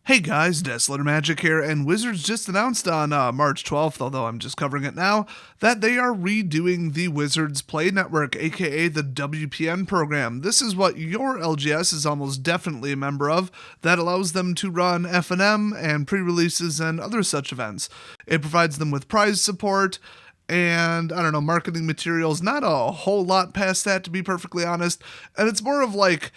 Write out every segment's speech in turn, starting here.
Hey guys, Desolate Magic here, and Wizards just announced on March 12th, although I'm just covering it now, that they are redoing the Wizards Play Network, aka the WPN program. This is what your LGS is almost definitely a member of, that allows them to run F&M and pre-releases and other such events. It provides them with prize support, and I don't know, marketing materials, not a whole lot past that to be perfectly honest, and it's more of like,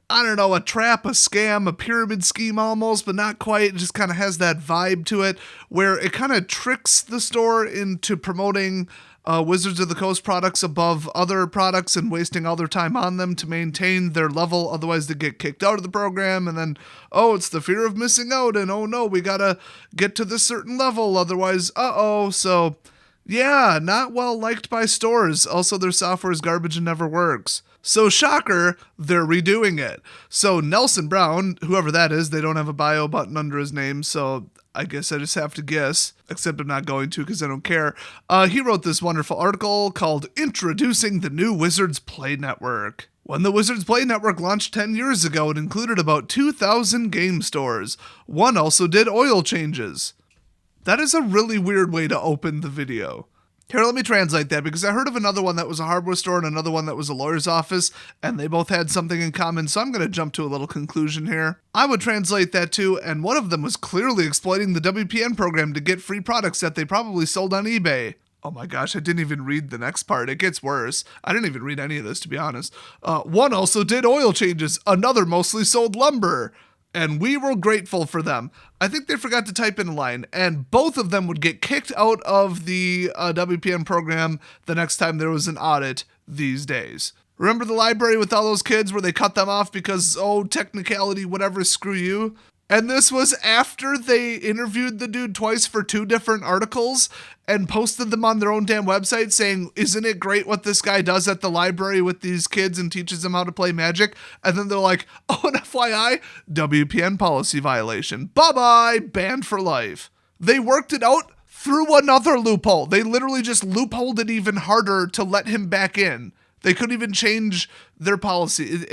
I don't know, a trap, a scam, a pyramid scheme almost, but not quite. It just kind of has that vibe to it where it kind of tricks the store into promoting Wizards of the Coast products above other products and wasting all their time on them to maintain their level. Otherwise, they get kicked out of the program. And then, oh, it's the fear of missing out. And oh no, we got to get to this certain level. Otherwise, uh-oh. So yeah, not well liked by stores. Also, their software is garbage and never works. So shocker, they're redoing it. So Nelson Brown, whoever that is, they don't have a bio button under his name, so I guess I just have to guess, except I'm not going to because I don't care. He wrote this wonderful article called Introducing the New Wizards Play Network. When the Wizards Play Network launched 10 years ago, it included about 2,000 game stores. One also did oil changes. That is a really weird way to open the video. Here, let me translate that, because I heard of another one that was a hardware store and another one that was a lawyer's office, and they both had something in common, so I'm going to jump to a little conclusion here. I would translate that too, and one of them was clearly exploiting the WPN program to get free products that they probably sold on eBay. Oh my gosh, I didn't even read the next part. It gets worse. I didn't even read any of this, to be honest. One also did oil changes. Another mostly sold lumber. And we were grateful for them. I think they forgot to type in a line, and both of them would get kicked out of the WPN program the next time there was an audit these days. Remember the library with all those kids where they cut them off because, oh, technicality, whatever, screw you? And this was after they interviewed the dude twice for 2 different articles and posted them on their own damn website saying, isn't it great what this guy does at the library with these kids and teaches them how to play Magic? And then they're like, oh, and FYI, WPN policy violation. Bye-bye, banned for life. They worked it out through another loophole. They literally just loopholed it even harder to let him back in. They couldn't even change their policy.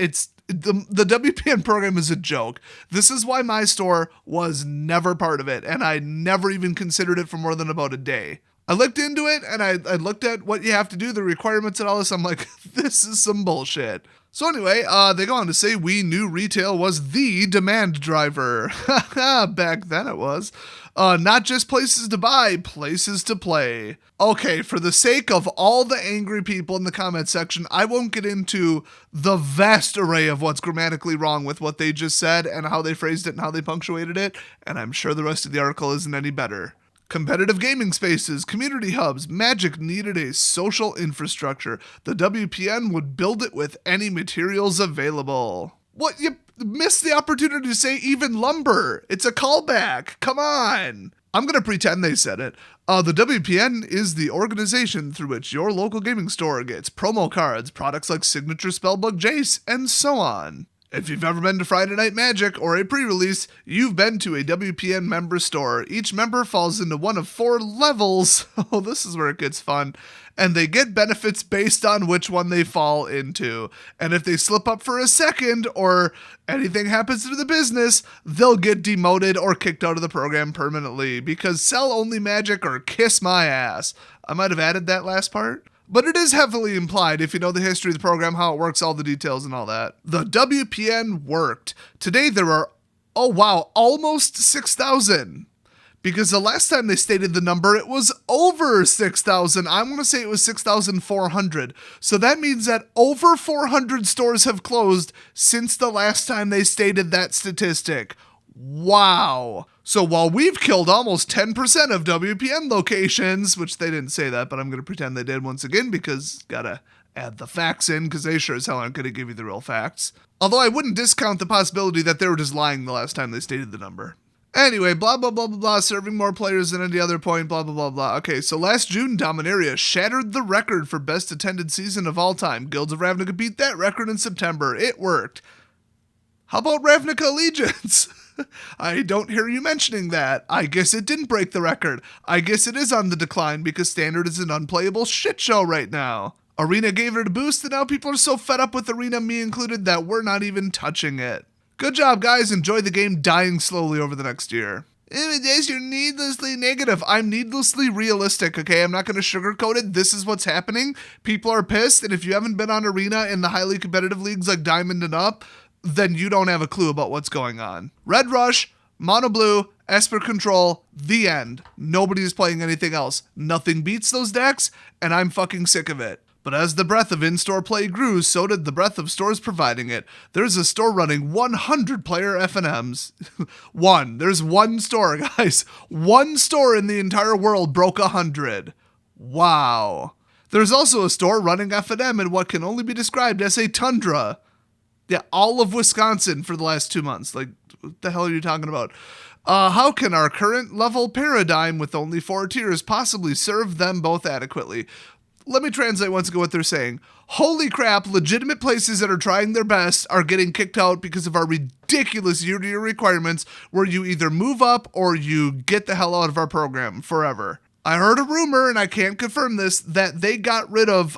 The WPN program is a joke. This is why my store was never part of it, and I never even considered it for more than about a day. I looked into it, and I looked at what you have to do, the requirements and all this. I'm like, this is some bullshit. So anyway, they go on to say we knew retail was the demand driver. Back then it was. Not just places to buy, places to play. Okay, for the sake of all the angry people in the comment section, I won't get into the vast array of what's grammatically wrong with what they just said and how they phrased it and how they punctuated it, and I'm sure the rest of the article isn't any better. Competitive gaming spaces, community hubs, Magic needed a social infrastructure. The WPN would build it with any materials available. What, you missed the opportunity to say even lumber. It's a callback. Come on. I'm going to pretend they said it. The WPN is the organization through which your local gaming store gets promo cards, products like Signature Spellbook Jace, and so on. If you've ever been to Friday Night Magic or a pre-release, you've been to a WPN member store. Each member falls into one of 4 levels. Oh, this is where it gets fun. And they get benefits based on which one they fall into. And if they slip up for a second or anything happens to the business, they'll get demoted or kicked out of the program permanently because sell only Magic or kiss my ass. I might have added that last part. But it is heavily implied if you know the history of the program, how it works, all the details and all that. The WPN worked. Today there are, oh wow, almost 6,000. Because the last time they stated the number, it was over 6,000. I'm going to say it was 6,400. So that means that over 400 stores have closed since the last time they stated that statistic. Wow. So while we've killed almost 10% of WPN locations, which they didn't say that, but I'm going to pretend they did once again because gotta add the facts in because they sure as hell aren't going to give you the real facts. Although I wouldn't discount the possibility that they were just lying the last time they stated the number. Anyway, blah, blah, blah, blah, blah, serving more players than any other point, blah, blah, blah, blah. Okay, so last June, Dominaria shattered the record for best attended season of all time. Guilds of Ravnica beat that record in September. It worked. How about Ravnica Allegiance? I don't hear you mentioning that. I guess it didn't break the record. I guess it is on the decline because Standard is an unplayable shit show right now. Arena gave it a boost and now people are so fed up with Arena, me included, that we're not even touching it. Good job, guys. Enjoy the game dying slowly over the next year. Yes, you're needlessly negative. I'm needlessly realistic, okay? I'm not going to sugarcoat it. This is what's happening. People are pissed, and if you haven't been on Arena in the highly competitive leagues like Diamond and Up, then you don't have a clue about what's going on. Red Rush, Mono Blue, Esper Control, the end. Nobody's playing anything else. Nothing beats those decks, and I'm fucking sick of it. But as the breadth of in-store play grew, so did the breadth of stores providing it. There's a store running 100 player FNMs. There's one store, guys. One store in the entire world broke 100. Wow. There's also a store running FNM in what can only be described as a tundra. Yeah, all of Wisconsin for the last 2 months. Like, what the hell are you talking about? How can our current level paradigm with only 4 tiers possibly serve them both adequately? Let me translate once again what they're saying. Holy crap, legitimate places that are trying their best are getting kicked out because of our ridiculous year-to-year requirements where you either move up or you get the hell out of our program forever. I heard a rumor, and I can't confirm this, that they got rid of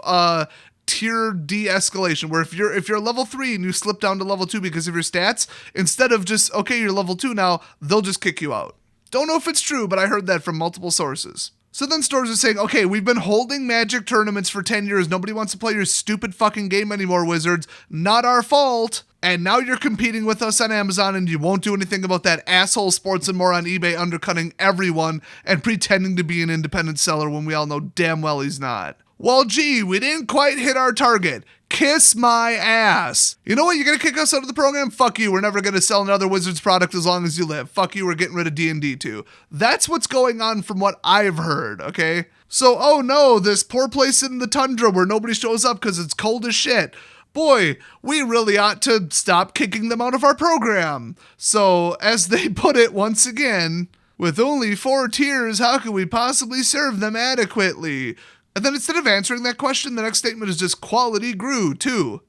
tier de-escalation, where if you're level 3 and you slip down to level 2 because of your stats, instead of just, okay, you're level 2 now, they'll just kick you out. Don't know if it's true, but I heard that from multiple sources. So then stores are saying, okay, we've been holding Magic tournaments for 10 years. Nobody wants to play your stupid fucking game anymore, Wizards. Not our fault. And now you're competing with us on Amazon and you won't do anything about that asshole Sports and More on eBay undercutting everyone and pretending to be an independent seller when we all know damn well he's not. Well, gee, we didn't quite hit our target. Kiss my ass. You know what? You're going to kick us out of the program? Fuck you. We're never going to sell another Wizards product as long as you live. Fuck you. We're getting rid of D&D too. That's what's going on from what I've heard, okay? So, oh no, this poor place in the tundra where nobody shows up because it's cold as shit. Boy, we really ought to stop kicking them out of our program. So, as they put it once again, with only 4 tiers, how can we possibly serve them adequately? And then instead of answering that question, the next statement is just quality grew too.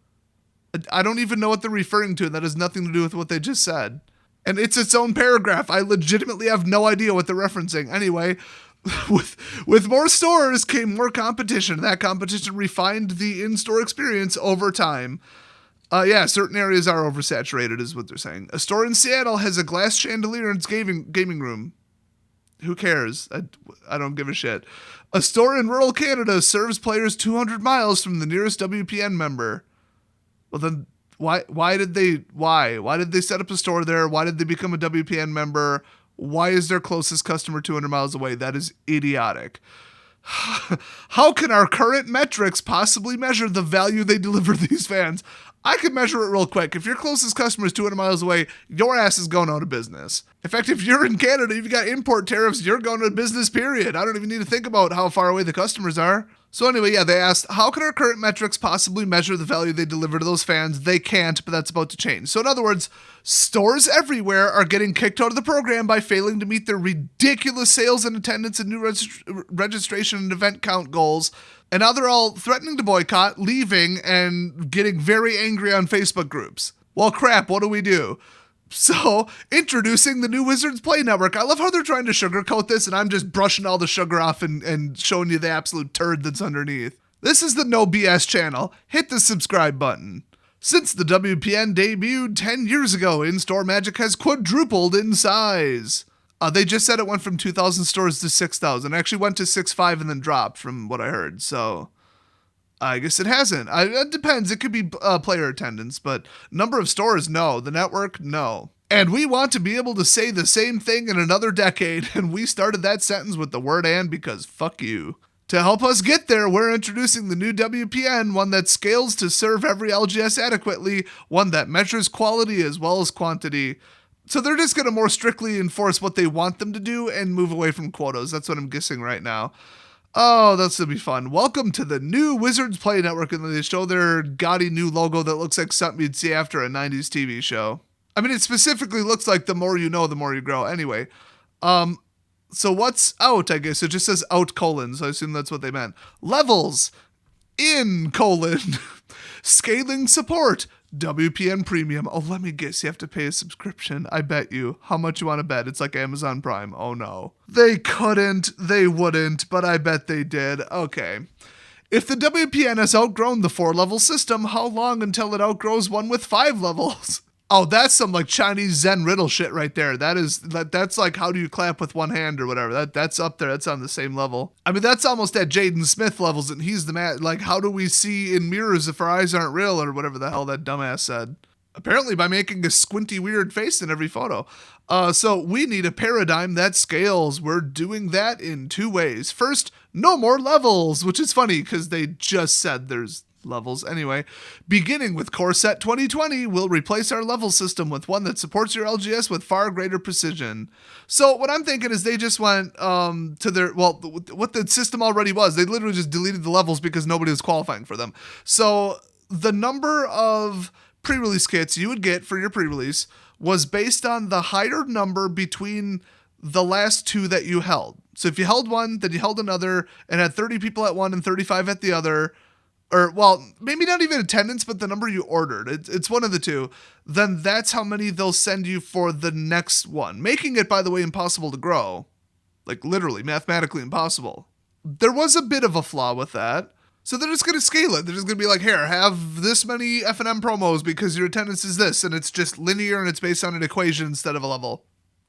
I don't even know what they're referring to. That has nothing to do with what they just said. And it's its own paragraph. I legitimately have no idea what they're referencing. Anyway, with more stores came more competition. That competition refined the in-store experience over time. Certain areas are oversaturated is what they're saying. A store in Seattle has a glass chandelier in its gaming room. Who cares? I don't give a shit. A store in rural Canada serves players 200 miles from the nearest WPN member. Well then, why did they set up a store there? Why did they become a WPN member? Why is their closest customer 200 miles away? That is idiotic. How can our current metrics possibly measure the value they deliver these fans? I can measure it real quick. If your closest customer is 200 miles away, your ass is going out of business. In fact, if you're in Canada, you've got import tariffs, you're going out of business, period. I don't even need to think about how far away the customers are. So anyway, they asked, how can our current metrics possibly measure the value they deliver to those fans? They can't, but that's about to change. So in other words, stores everywhere are getting kicked out of the program by failing to meet their ridiculous sales and attendance and new registration and event count goals. And now they're all threatening to boycott, leaving, and getting very angry on Facebook groups. Well, crap, what do we do? So, introducing the new Wizards Play Network. I love how they're trying to sugarcoat this, and I'm just brushing all the sugar off and showing you the absolute turd that's underneath. This is the No BS channel. Hit the subscribe button. Since the WPN debuted 10 years ago, in-store Magic has quadrupled in size. They just said it went from 2,000 stores to 6,000. Actually went to 6.5 and then dropped from what I heard. So I guess it hasn't. It depends. It could be player attendance, but number of stores, no. The network, no. And we want to be able to say the same thing in another decade. And we started that sentence with the word "and" because fuck you. To help us get there, we're introducing the new WPN, one that scales to serve every LGS adequately, one that measures quality as well as quantity. So they're just going to more strictly enforce what they want them to do and move away from quotas. That's what I'm guessing right now. Oh, that's going to be fun. Welcome to the new Wizards Play Network. And they show their gaudy new logo that looks like something you'd see after a 90s TV show. I mean, it specifically looks like the more you know, the more you grow. Anyway, so what's out, I guess? It just says out : so I assume that's what they meant. Levels in : scaling support. WPN Premium. Oh, let me guess. You have to pay a subscription. I bet you. How much you want to bet? It's like Amazon Prime. Oh, no. They couldn't. They wouldn't. But I bet they did. Okay. If the WPN has outgrown the 4-level system, how long until it outgrows one with 5 levels? Oh, that's some like Chinese Zen riddle shit right there. That's like how do you clap with one hand or whatever. That's up there. That's on the same level. I mean, that's almost at Jaden Smith levels, and he's the man. Like, how do we see in mirrors if our eyes aren't real or whatever the hell that dumbass said? Apparently by making a squinty weird face in every photo. So we need a paradigm that scales. We're doing that in 2 ways. First, no more levels, which is funny because they just said there's levels anyway. Beginning with Core Set 2020, we'll replace our level system with one that supports your LGS with far greater precision. So what I'm thinking is they just went to their, well, what the system already was. They literally just deleted the levels because nobody was qualifying for them. So the number of pre-release kits you would get for your pre-release was based on the higher number between the last 2 that you held. So if you held one, then you held another, and had 30 people at one and 35 at the other, or, well, maybe not even attendance, but the number you ordered, it's one of the 2, then that's how many they'll send you for the next one, making it, by the way, impossible to grow. Like, literally, mathematically impossible. There was a bit of a flaw with that. So they're just going to scale it. They're just going to be like, here, have this many F&M promos because your attendance is this, and it's just linear and it's based on an equation instead of a level.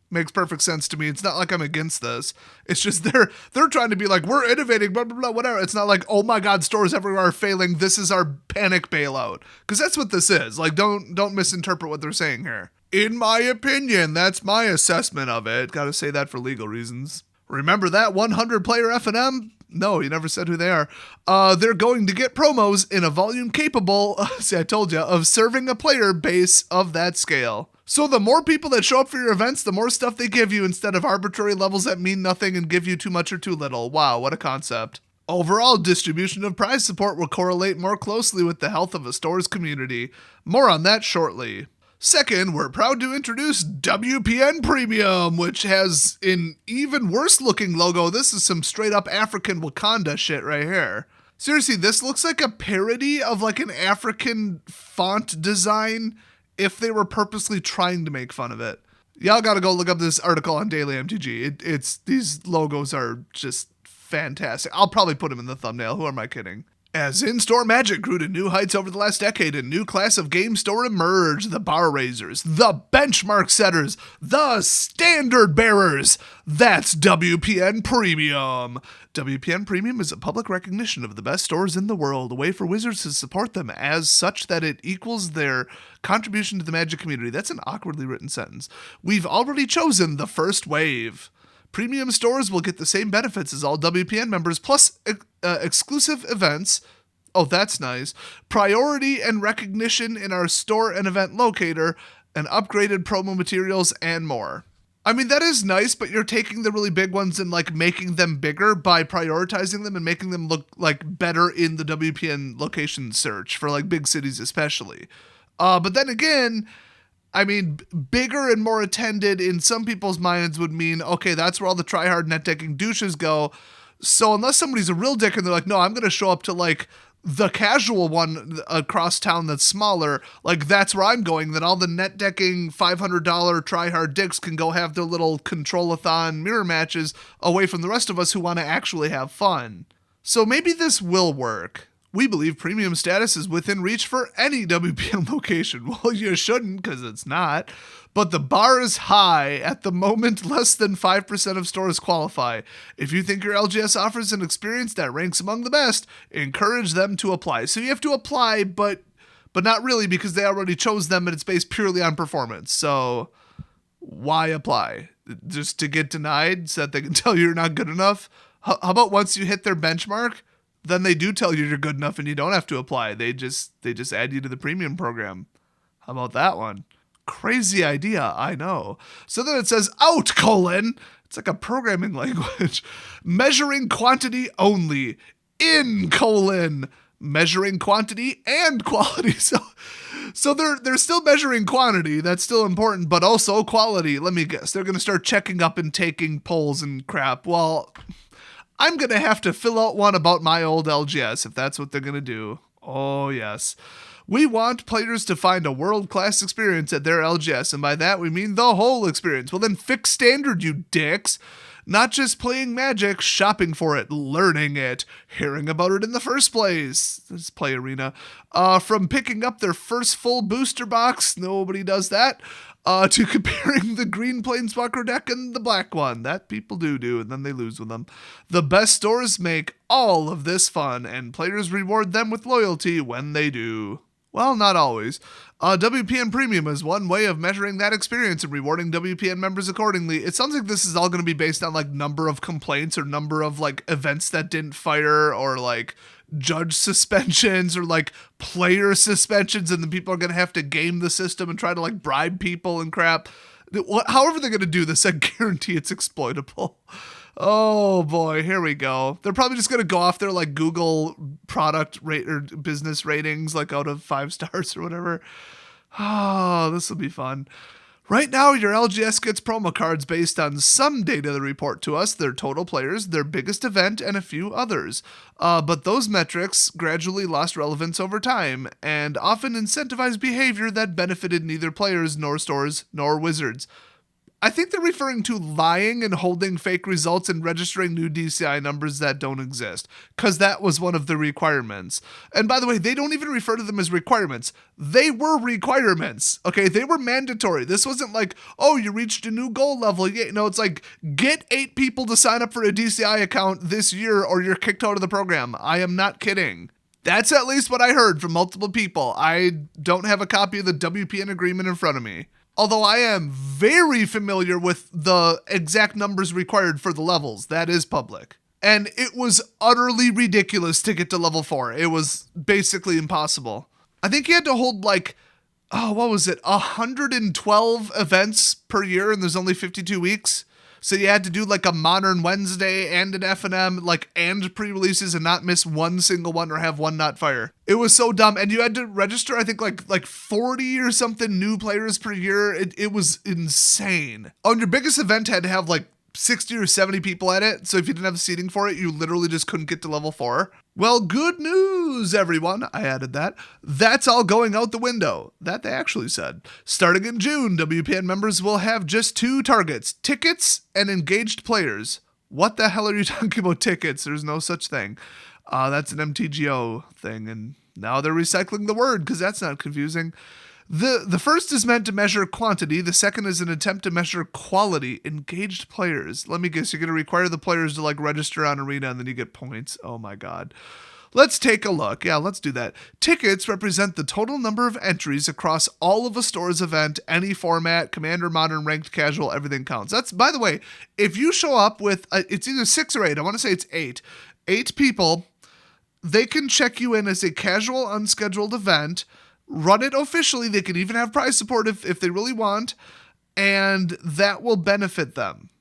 Makes perfect sense to me. It's not like I'm against this. It's just they're trying to be like, we're innovating, blah, blah, blah, whatever. It's not like, oh my God, stores everywhere are failing. This is our panic bailout. Because that's what this is. Like, don't misinterpret what they're saying here. In my opinion, that's my assessment of it. Got to say that for legal reasons. Remember that 100-player F&M? No, you never said who they are. They're going to get promos in a volume capable, see, I told you, of serving a player base of that scale. So the more people that show up for your events, the more stuff they give you instead of arbitrary levels that mean nothing and give you too much or too little. Wow, what a concept. Overall, distribution of prize support will correlate more closely with the health of a store's community. More on that shortly. Second, we're proud to introduce WPN Premium, which has an even worse looking logo. This is some straight up African Wakanda shit right here. Seriously, this looks like a parody of like an African font design if they were purposely trying to make fun of it. Y'all gotta go look up this article on Daily MTG. It's these logos are just fantastic. I'll probably put them in the thumbnail. Who am I kidding? As in-store magic grew to new heights over the last decade, a new class of game store emerged: the bar raisers, the benchmark setters, the standard bearers. That's WPN Premium. WPN Premium is a public recognition of the best stores in the world, a way for Wizards to support them as such that it equals their contribution to the Magic community. That's an awkwardly written sentence. We've already chosen the first wave. Premium stores will get the same benefits as all WPN members, plus exclusive events. Oh, that's nice. Priority and recognition in our store and event locator, and upgraded promo materials, and more. I mean, that is nice, but you're taking the really big ones and like making them bigger by prioritizing them and making them look like better in the WPN location search for like big cities especially. But then again, I mean, bigger and more attended in some people's minds would mean, okay, that's where all the tryhard net decking douches go. So unless somebody's a real dick and they're like, no, I'm going to show up to like the casual one across town that's smaller, like that's where I'm going, then all the net decking $500 tryhard dicks can go have their little control-a-thon mirror matches away from the rest of us who want to actually have fun. So maybe this will work. We believe premium status is within reach for any WPN location. Well, you shouldn't, because it's not. But the bar is high. At the moment, less than 5% of stores qualify. If you think your LGS offers an experience that ranks among the best, encourage them to apply. So you have to apply, but not really, because they already chose them and it's based purely on performance. So why apply? Just to get denied so that they can tell you you're not good enough? How about once you hit their benchmark, then they do tell you you're good enough and you don't have to apply. They just add you to the premium program. How about that one? Crazy idea, I know. So then it says out, : it's like a programming language. Measuring quantity only. In : measuring quantity and quality. So they're still measuring quantity. That's still important, but also quality. Let me guess. They're going to start checking up and taking polls and crap. Well, I'm going to have to fill out one about my old LGS if that's what they're going to do. Oh, yes. We want players to find a world-class experience at their LGS, and by that we mean the whole experience. Well, then fix standard, you dicks. Not just playing Magic, shopping for it, learning it, hearing about it in the first place. Let's play Arena. From picking up their first full booster box, nobody does that, to comparing the green Planeswalker deck and the black one. That people do, and then they lose with them. The best stores make all of this fun, and players reward them with loyalty when they do. Well, not always. WPN Premium is one way of measuring that experience and rewarding WPN members accordingly. It sounds like this is all going to be based on like number of complaints or number of like events that didn't fire or like judge suspensions or like player suspensions, and then people are going to have to game the system and try to like bribe people and crap. However they're going to do this, I guarantee it's exploitable. Oh boy, here we go. They're probably just going to go off their like Google product rate or business ratings, like out of 5 stars or whatever. Oh, this will be fun. Right now, your LGS gets promo cards based on some data they report to us, their total players, their biggest event, and a few others. But those metrics gradually lost relevance over time, and often incentivized behavior that benefited neither players, nor stores, nor Wizards. I think they're referring to lying and holding fake results and registering new DCI numbers that don't exist, because that was one of the requirements. And by the way, they don't even refer to them as requirements. They were requirements, okay? They were mandatory. This wasn't like, oh, you reached a new goal level. Yeah, no, it's like, get 8 people to sign up for a DCI account this year or you're kicked out of the program. I am not kidding. That's at least what I heard from multiple people. I don't have a copy of the WPN agreement in front of me. Although I am very familiar with the exact numbers required for the levels. That is public. And it was utterly ridiculous to get to level 4. It was basically impossible. I think you had to hold like, 112 events per year, and there's only 52 weeks. So you had to do like a Modern Wednesday and an F&M, like, and pre-releases and not miss one single one or have one not fire. It was so dumb. And you had to register, I think, like 40 or something new players per year. It was insane. On your biggest event had to have like 60 or 70 people at it. So if you didn't have the seating for it, you literally just couldn't get to level 4. Well, good news, everyone. I added that. That's all going out the window. That they actually said. Starting in June, WPN members will have just 2 targets, tickets and engaged players. What the hell are you talking about tickets? There's no such thing. That's an MTGO thing, and now they're recycling the word because that's not confusing. The first is meant to measure quantity. The second is an attempt to measure quality. Engaged players. Let me guess, you're going to require the players to like register on Arena and then you get points. Oh my god. Let's take a look. Yeah, let's do that. Tickets represent the total number of entries across all of a store's event, any format, Commander, Modern, Ranked, Casual, everything counts. That's, by the way, if you show up with, it's either 6 or 8. I want to say it's 8. 8 people, they can check you in as a casual, unscheduled event, run it officially. They can even have prize support if they really want, and that will benefit them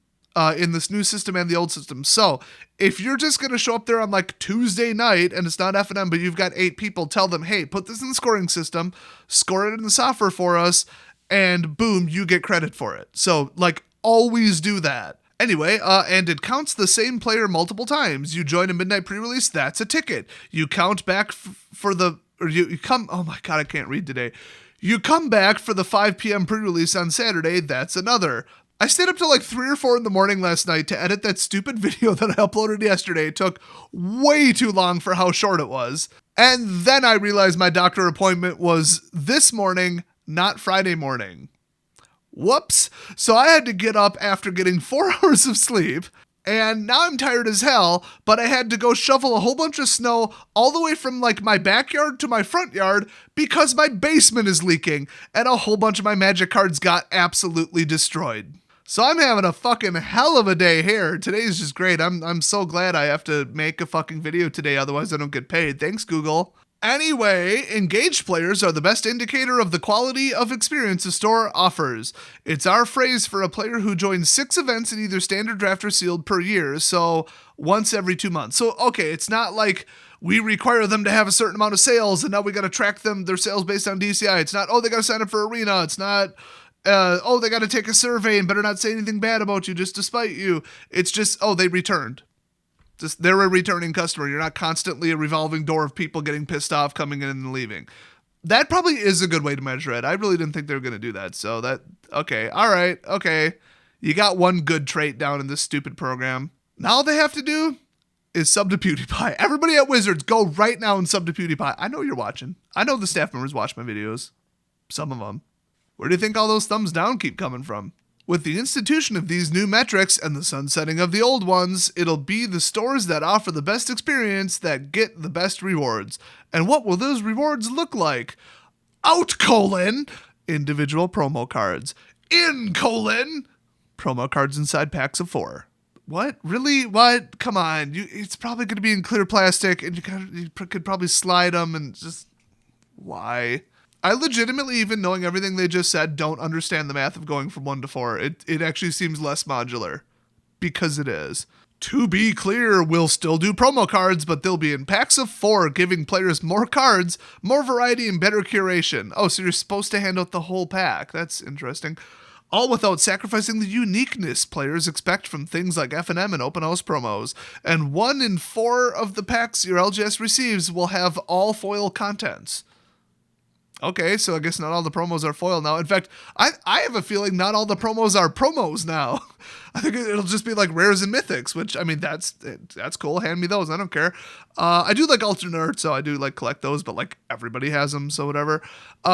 in this new system and the old system. So if you're just going to show up there on like Tuesday night and it's not F&M, but you've got 8 people, tell them, hey, put this in the scoring system, score it in the software for us, and boom, you get credit for it. So like always do that. Anyway, and it counts the same player multiple times. You join a midnight pre-release, that's a ticket. You count back for the... Or you come, oh my god, I can't read today. You come back for the 5 p.m. pre-release on Saturday, that's another. I stayed up till like 3 or 4 in the morning last night to edit that stupid video that I uploaded yesterday. It took way too long for how short it was. And then I realized my doctor appointment was this morning, not Friday morning. Whoops. So I had to get up after getting 4 hours of sleep. And now I'm tired as hell, but I had to go shovel a whole bunch of snow all the way from like my backyard to my front yard because my basement is leaking and a whole bunch of my Magic cards got absolutely destroyed. So I'm having a fucking hell of a day here. Today's just great. I'm so glad I have to make a fucking video today, otherwise I don't get paid. Thanks, Google. Anyway, engaged players are the best indicator of the quality of experience a store offers. It's our phrase for a player who joins 6 events in either standard, draft, or sealed per year, so once every 2 months. So, okay, it's not like we require them to have a certain amount of sales, and now we got to track their sales based on DCI. It's not, oh, they got to sign up for Arena. It's not, oh, they got to take a survey and better not say anything bad about you just to spite you. It's just, oh, they returned. Just they're a returning customer. You're not constantly a revolving door of people getting pissed off, coming in and leaving. That probably is a good way to measure it. I really didn't think they were going to do that. So that, okay, all right, okay. You got one good trait down in this stupid program. Now all they have to do is sub to PewDiePie. Everybody at Wizards, go right now and sub to PewDiePie. I know you're watching. I know the staff members watch my videos. Some of them. Where do you think all those thumbs down keep coming from? With the institution of these new metrics and the sunsetting of the old ones, it'll be the stores that offer the best experience that get the best rewards. And what will those rewards look like? Individual promo cards. Promo cards inside packs of 4. What? Really? What? Come on. It's probably going to be in clear plastic, and you could probably slide them and just... Why? I legitimately, even knowing everything they just said, don't understand the math of going from 1 to 4. It actually seems less modular. Because it is. To be clear, we'll still do promo cards, but they'll be in packs of 4, giving players more cards, more variety, and better curation. Oh, so you're supposed to hand out the whole pack. That's interesting. All without sacrificing the uniqueness players expect from things like F&M and open house promos. And 1 in 4 of the packs your LGS receives will have all foil contents. Okay, so I guess not all the promos are foil now. In fact, I have a feeling not all the promos are promos now. I think it'll just be like rares and mythics, which, I mean, that's cool. Hand me those. I don't care. I do like alternate art, so I do like collect those, but like everybody has them, so whatever.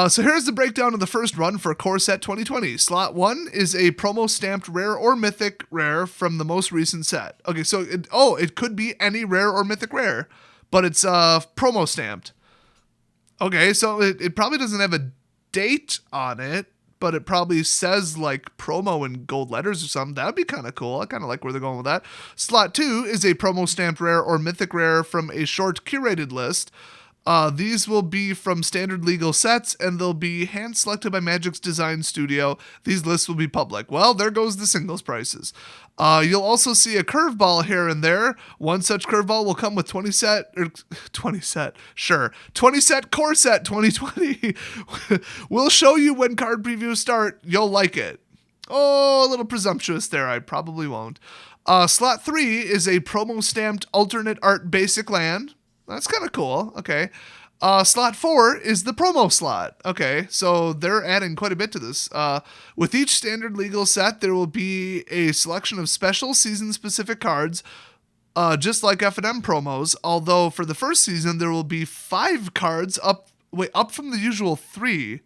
So here's the breakdown of the first run for Core Set 2020. Slot 1 is a promo stamped rare or mythic rare from the most recent set. Okay, so it could be any rare or mythic rare, but it's promo stamped. Okay, so it probably doesn't have a date on it, but it probably says like promo in gold letters or something. That'd be kind of cool. I kind of like where they're going with that. Slot 2 is a promo stamped rare or mythic rare from a short curated list. These will be from standard legal sets, and they'll be hand-selected by Magic's design studio. These lists will be public. Well, there goes the singles prices. You'll also see a curveball here and there. One such curveball will come with 20 set Core Set 2020. We'll show you when card previews start. You'll like it. Oh, a little presumptuous there. I probably won't. Slot 3 is a promo-stamped alternate art basic land. That's kind of cool. Okay. Slot 4 is the promo slot. Okay, so they're adding quite a bit to this. With each standard legal set, there will be a selection of special season-specific cards, just like F&M promos, although for the first season, there will be 5 cards up from the usual 3.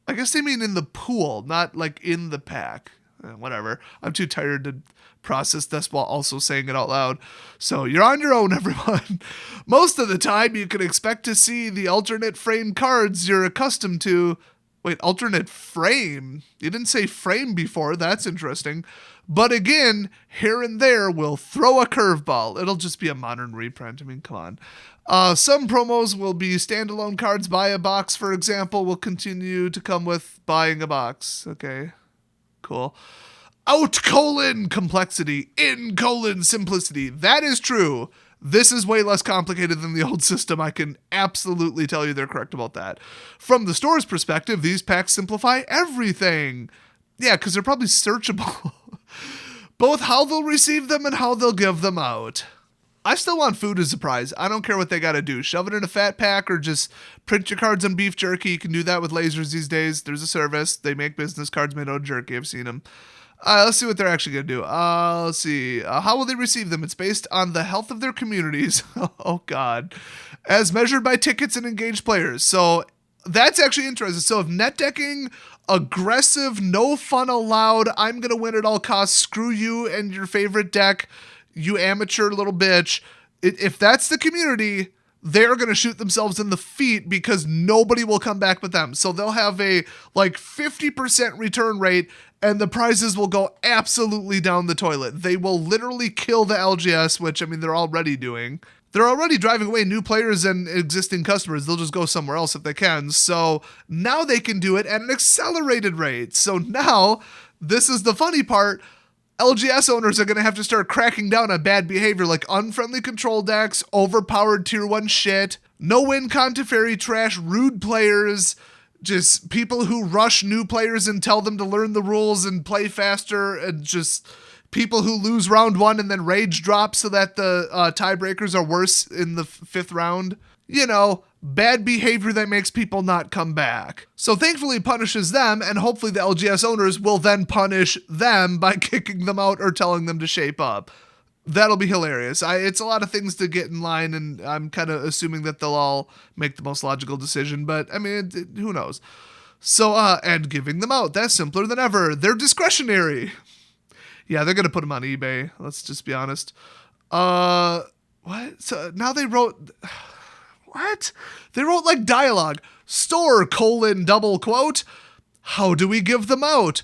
I guess they mean in the pool, not like in the pack. Whatever. I'm too tired to process this while also saying it out loud. So you're on your own, everyone. Most of the time, you can expect to see the alternate frame cards you're accustomed to. Wait, alternate frame? You didn't say frame before. That's interesting. But again, here and there, we'll throw a curveball. It'll just be a modern reprint. I mean, come on. Some promos will be standalone cards. Buy a box, for example, will continue to come with buying a box. Okay. Cool. Complexity, simplicity. That is true. This is way less complicated than the old system. I can absolutely tell you they're correct about that. From the store's perspective, these packs simplify everything. Yeah, because they're probably searchable. Both how they'll receive them and how they'll give them out. I still want food as a prize. I don't care what they got to do. Shove it in a fat pack or just print your cards on beef jerky. You can do that with lasers these days. There's a service. They make business cards made out of jerky. I've seen them. Let's see what they're actually going to do. Let's see. How will they receive them? It's based on the health of their communities. Oh, God. As measured by tickets and engaged players. So that's actually interesting. So if net decking, aggressive, no fun allowed, I'm going to win at all costs, screw you and your favorite deck, you amateur little bitch. If that's the community, they're going to shoot themselves in the feet because nobody will come back with them. So they'll have a like 50% return rate and the prizes will go absolutely down the toilet. They will literally kill the LGS, which, I mean, they're already doing. They're already driving away new players and existing customers. They'll just go somewhere else if they can. So now they can do it at an accelerated rate. So now, this is the funny part, LGS owners are going to have to start cracking down on bad behavior like unfriendly control decks, overpowered tier 1 shit, no-win con Teferi trash, rude players, just people who rush new players and tell them to learn the rules and play faster, and just people who lose round 1 and then rage drop so that the tiebreakers are worse in the 5th round. You know, bad behavior that makes people not come back. So thankfully it punishes them, and hopefully the LGS owners will then punish them by kicking them out or telling them to shape up. That'll be hilarious. It's a lot of things to get in line, and I'm kind of assuming that they'll all make the most logical decision, but I mean, who knows? So, and giving them out, that's simpler than ever. They're discretionary. Yeah, they're going to put them on eBay. Let's just be honest. What? So now they wrote... What? They wrote like dialogue. Store, : double quote. How do we give them out?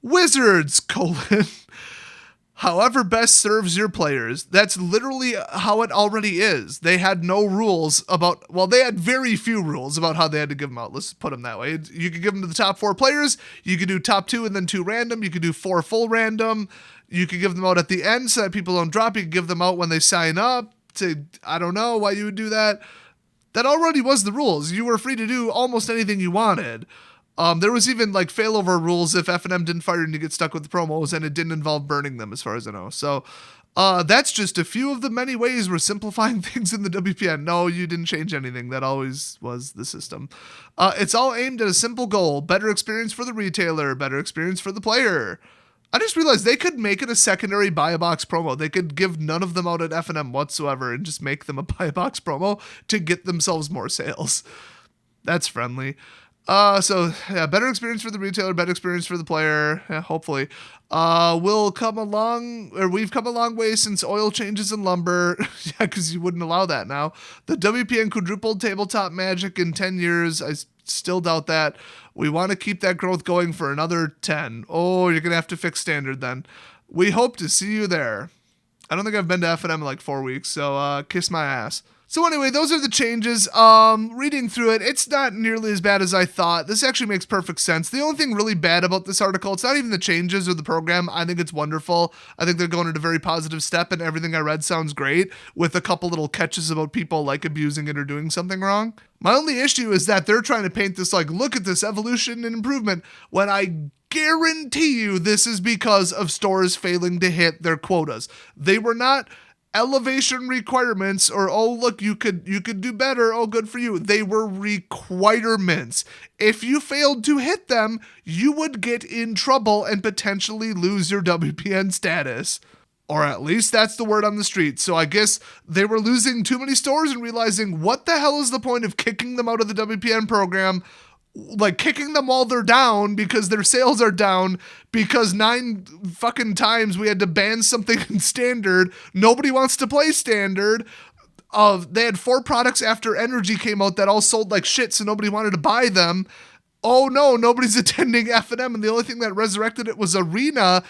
Wizards, : however best serves your players. That's literally how it already is. They had no rules about, well, they had very few rules about how they had to give them out. Let's put them that way. You could give them to the top 4 players. You could do top 2 and then 2 random. You could do 4 full random. You could give them out at the end so that people don't drop. You could give them out when they sign up. I don't know why you would do that. That already was the rules. You were free to do almost anything you wanted. There was even like failover rules if F&M didn't fire and you get stuck with the promos, and it didn't involve burning them as far as I know. So that's just a few of the many ways we're simplifying things in the WPN. No, you didn't change anything. That always was the system. It's all aimed at a simple goal: better experience for the retailer, better experience for the player. I just realized they could make it a secondary buy a box promo. They could give none of them out at F&M whatsoever and just make them a buy a box promo to get themselves more sales. That's friendly. So yeah, better experience for the retailer, better experience for the player. Yeah, hopefully, we've come a long way since oil changes in lumber. Yeah, because you wouldn't allow that now. The WPN quadrupled tabletop magic in 10 years. I still doubt that. We want to keep that growth going for another 10. Oh, you're gonna have to fix standard then. We hope to see you there. I don't think I've been to F&M in like 4 weeks, so kiss my ass. So anyway, those are the changes. Reading through it, it's not nearly as bad as I thought. This actually makes perfect sense. The only thing really bad about this article, it's not even the changes or the program. I think it's wonderful. I think they're going at a very positive step, and everything I read sounds great, with a couple little catches about people like abusing it or doing something wrong. My only issue is that they're trying to paint this like, look at this evolution and improvement, when I guarantee you this is because of stores failing to hit their quotas. They were not elevation requirements or, oh, look, you could do better, oh, good for you. They were requirements. If you failed to hit them, you would get in trouble and potentially lose your WPN status. Or at least that's the word on the street. So I guess they were losing too many stores and realizing, what the hell is the point of kicking them out of the WPN program? Like kicking them while they're down because their sales are down, because 9 fucking times we had to ban something in standard. Nobody wants to play standard. They had 4 products after Energy came out that all sold like shit, so nobody wanted to buy them. Oh no, nobody's attending F&M, and the only thing that resurrected it was Arena.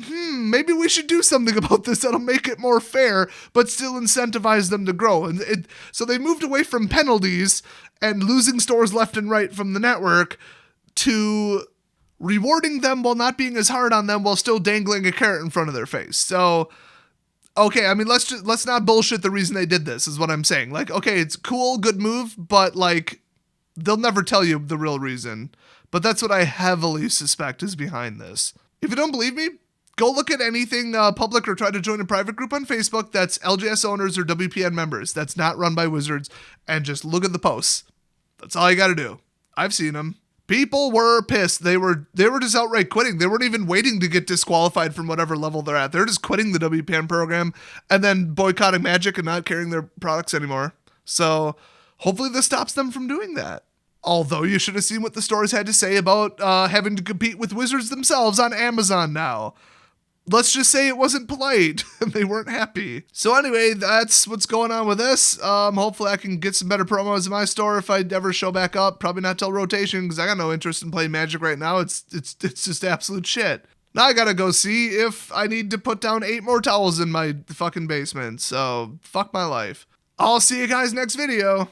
Maybe we should do something about this that'll make it more fair, but still incentivize them to grow. And so they moved away from penalties and losing stores left and right from the network to rewarding them while not being as hard on them, while still dangling a carrot in front of their face. So, okay, I mean, let's not bullshit the reason they did this, is what I'm saying. Like, okay, it's cool, good move, but like, they'll never tell you the real reason. But that's what I heavily suspect is behind this. If you don't believe me, go look at anything public or try to join a private group on Facebook that's LGS owners or WPN members that's not run by Wizards, and just look at the posts. That's all you got to do. I've seen them. People were pissed. They were just outright quitting. They weren't even waiting to get disqualified from whatever level they're at. They're just quitting the WPN program and then boycotting Magic and not carrying their products anymore. So hopefully this stops them from doing that. Although you should have seen what the stores had to say about having to compete with Wizards themselves on Amazon now. Let's just say it wasn't polite and they weren't happy. So anyway, that's what's going on with this. Hopefully I can get some better promos in my store if I ever show back up. Probably not till rotation, because I got no interest in playing Magic right now. It's just absolute shit. Now I gotta go see if I need to put down 8 more towels in my fucking basement. So fuck my life. I'll see you guys next video.